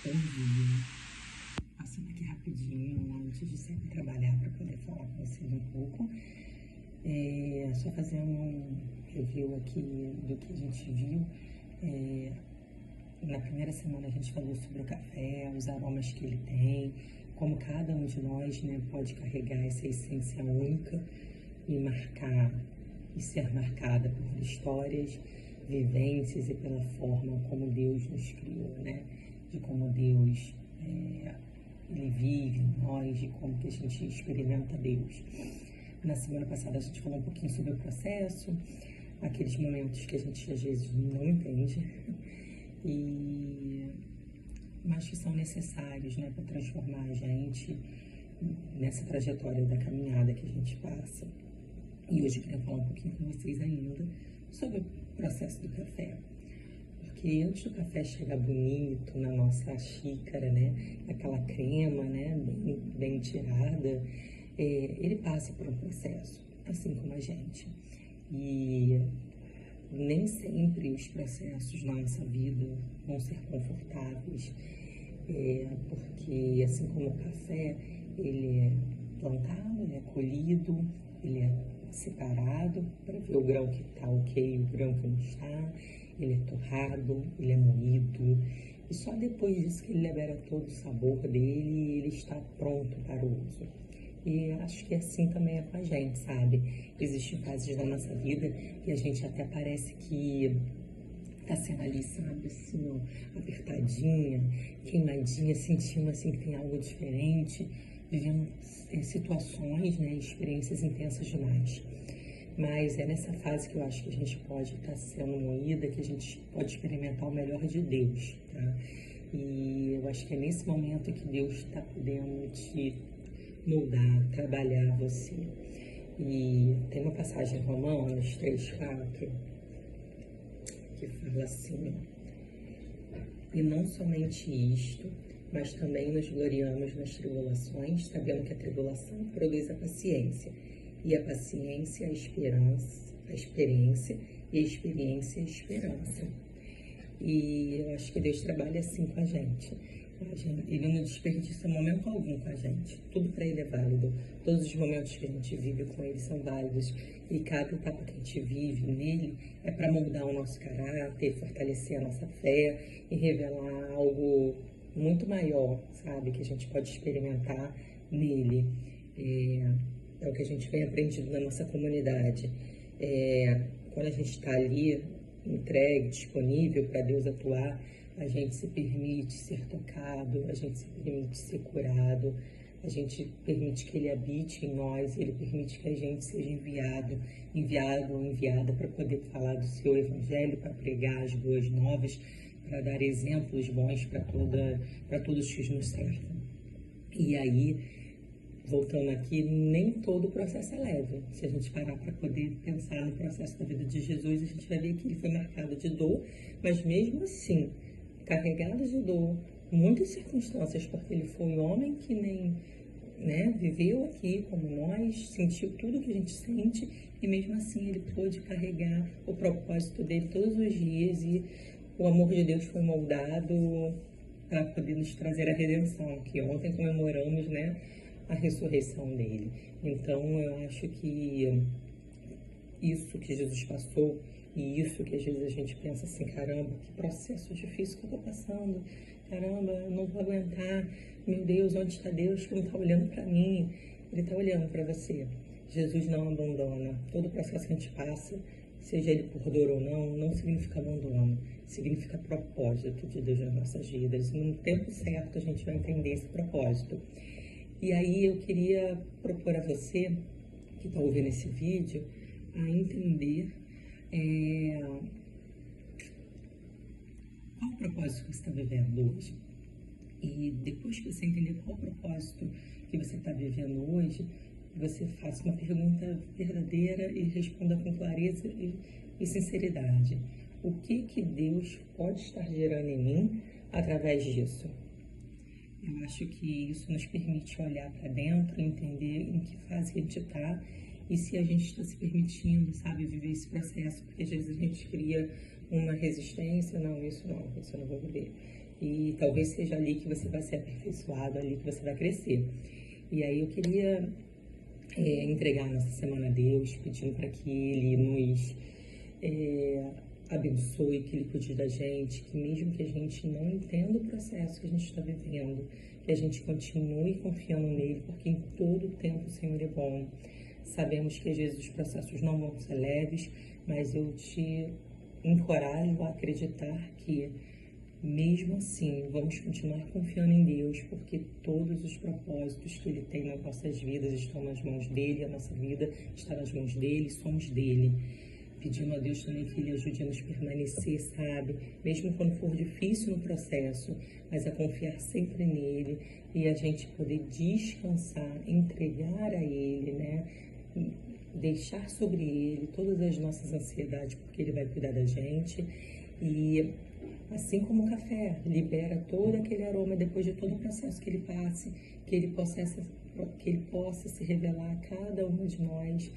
Bom dia. Passando aqui rapidinho, antes de sair para trabalhar, para poder falar com vocês um pouco. Só fazendo um review aqui do que a gente viu. Na primeira semana a gente falou sobre o café, os aromas que ele tem, como cada um de nós, né, pode carregar essa essência única e marcar e ser marcada por histórias, vivências e pela forma como Deus nos criou, né? De como Deus ele vive em nós, de como que a gente experimenta Deus. Na semana passada a gente falou um pouquinho sobre o processo, aqueles momentos que a gente às vezes não entende, mas que são necessários, né, para transformar a gente nessa trajetória da caminhada que a gente passa. E hoje eu queria falar um pouquinho com vocês ainda sobre o processo do café. Porque antes do café chegar bonito na nossa xícara, né, aquela crema, né, bem tirada, ele passa por um processo, assim como a gente. E nem sempre os processos na nossa vida vão ser confortáveis, porque assim como o café, ele é plantado, ele é colhido, ele é separado para ver o grão que está ok e o grão que não está, ele é torrado, ele é moído, e só depois disso que ele libera todo o sabor dele e ele está pronto para o uso. E acho que assim também é com a gente, sabe? Existem fases da nossa vida que a gente até parece que tá sendo ali, sabe, assim, ó, apertadinha, queimadinha, sentindo assim que tem algo diferente, vivendo situações, né, experiências intensas demais. Mas é nessa fase que eu acho que a gente pode estar sendo moída, que a gente pode experimentar o melhor de Deus, tá? E eu acho que é nesse momento que Deus está podendo te moldar, trabalhar você. E tem uma passagem em Romanos 3:4 que fala assim, ó, e não somente isto, mas também nos gloriamos nas tribulações, sabendo que a tribulação produz a paciência, e a paciência a esperança, a experiência, e a experiência a esperança. E eu acho que Deus trabalha assim com a gente. Ele não desperdiça momento algum com a gente. Tudo para Ele é válido. Todos os momentos que a gente vive com Ele são válidos. E cada etapa que a gente vive nele é para moldar o nosso caráter, fortalecer a nossa fé e revelar algo muito maior, sabe? Que a gente pode experimentar nele. É o que a gente vem aprendendo na nossa comunidade. Quando a gente está ali, entregue, disponível para Deus atuar, a gente se permite ser tocado, a gente se permite ser curado, a gente permite que Ele habite em nós, Ele permite que a gente seja enviado ou enviada para poder falar do Seu Evangelho, para pregar as boas novas, para dar exemplos bons para todos que nos cercam. E aí, voltando aqui, nem todo o processo é leve. Se a gente parar para poder pensar no processo da vida de Jesus, a gente vai ver que ele foi marcado de dor, mas mesmo assim, carregado de dor, muitas circunstâncias, porque ele foi um homem que nem, né, viveu aqui como nós, sentiu tudo que a gente sente, e mesmo assim ele pôde carregar o propósito dele todos os dias, e o amor de Deus foi moldado para poder nos trazer a redenção, que ontem comemoramos, né, a ressurreição dele. Então eu acho que isso que Jesus passou, e isso que às vezes a gente pensa assim, caramba, que processo difícil que eu tô passando, caramba, eu não vou aguentar, meu Deus, onde está Deus que não está olhando para mim? Ele está olhando para você. Jesus não abandona. Todo processo que a gente passa, seja ele por dor ou não significa abandono, significa propósito de Deus nas nossas vidas. E no tempo certo a gente vai entender esse propósito. E aí eu queria propor a você, que está ouvindo esse vídeo, a entender qual o propósito que você está vivendo hoje. E depois que você entender qual o propósito que você está vivendo hoje, você faça uma pergunta verdadeira e responda com clareza e sinceridade. O que Deus pode estar gerando em mim através disso? Eu acho que isso nos permite olhar para dentro, entender em que fase que a gente está e se a gente está se permitindo, sabe, viver esse processo. Porque às vezes a gente cria uma resistência, não, isso eu não vou viver. e talvez seja ali que você vai ser aperfeiçoado, ali que você vai crescer. E aí eu queria entregar a nossa semana a Deus, pedindo para que Ele nos abençoe, que Ele cuide da gente, que mesmo que a gente não entenda o processo que a gente está vivendo, que a gente continue confiando nele, porque em todo tempo o Senhor é bom. Sabemos que às vezes os processos não vão ser leves, mas eu te encorajo a acreditar que mesmo assim, vamos continuar confiando em Deus, porque todos os propósitos que Ele tem nas nossas vidas estão nas mãos dEle, a nossa vida está nas mãos dEle, somos dEle. Pedindo a Deus também que Ele ajude a nos permanecer, sabe? Mesmo quando for difícil no processo, mas a confiar sempre nele e a gente poder descansar, entregar a Ele, né? Deixar sobre Ele todas as nossas ansiedades, porque Ele vai cuidar da gente. E assim como o café libera todo aquele aroma depois de todo o processo que ele passe, que ele possa se revelar a cada uma de nós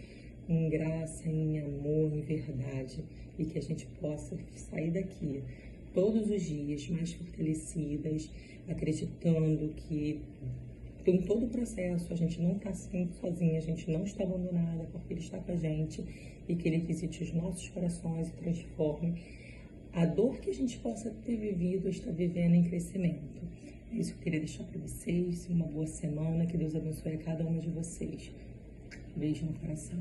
em graça, em amor, em verdade, e que a gente possa sair daqui todos os dias mais fortalecidas, acreditando que em todo o processo a gente não está sempre sozinha, a gente não está abandonada, porque Ele está com a gente e que Ele visite os nossos corações e transforme a dor que a gente possa ter vivido, está vivendo em crescimento. É isso que eu queria deixar para vocês. Uma boa semana. Que Deus abençoe a cada uma de vocês. Beijo no coração.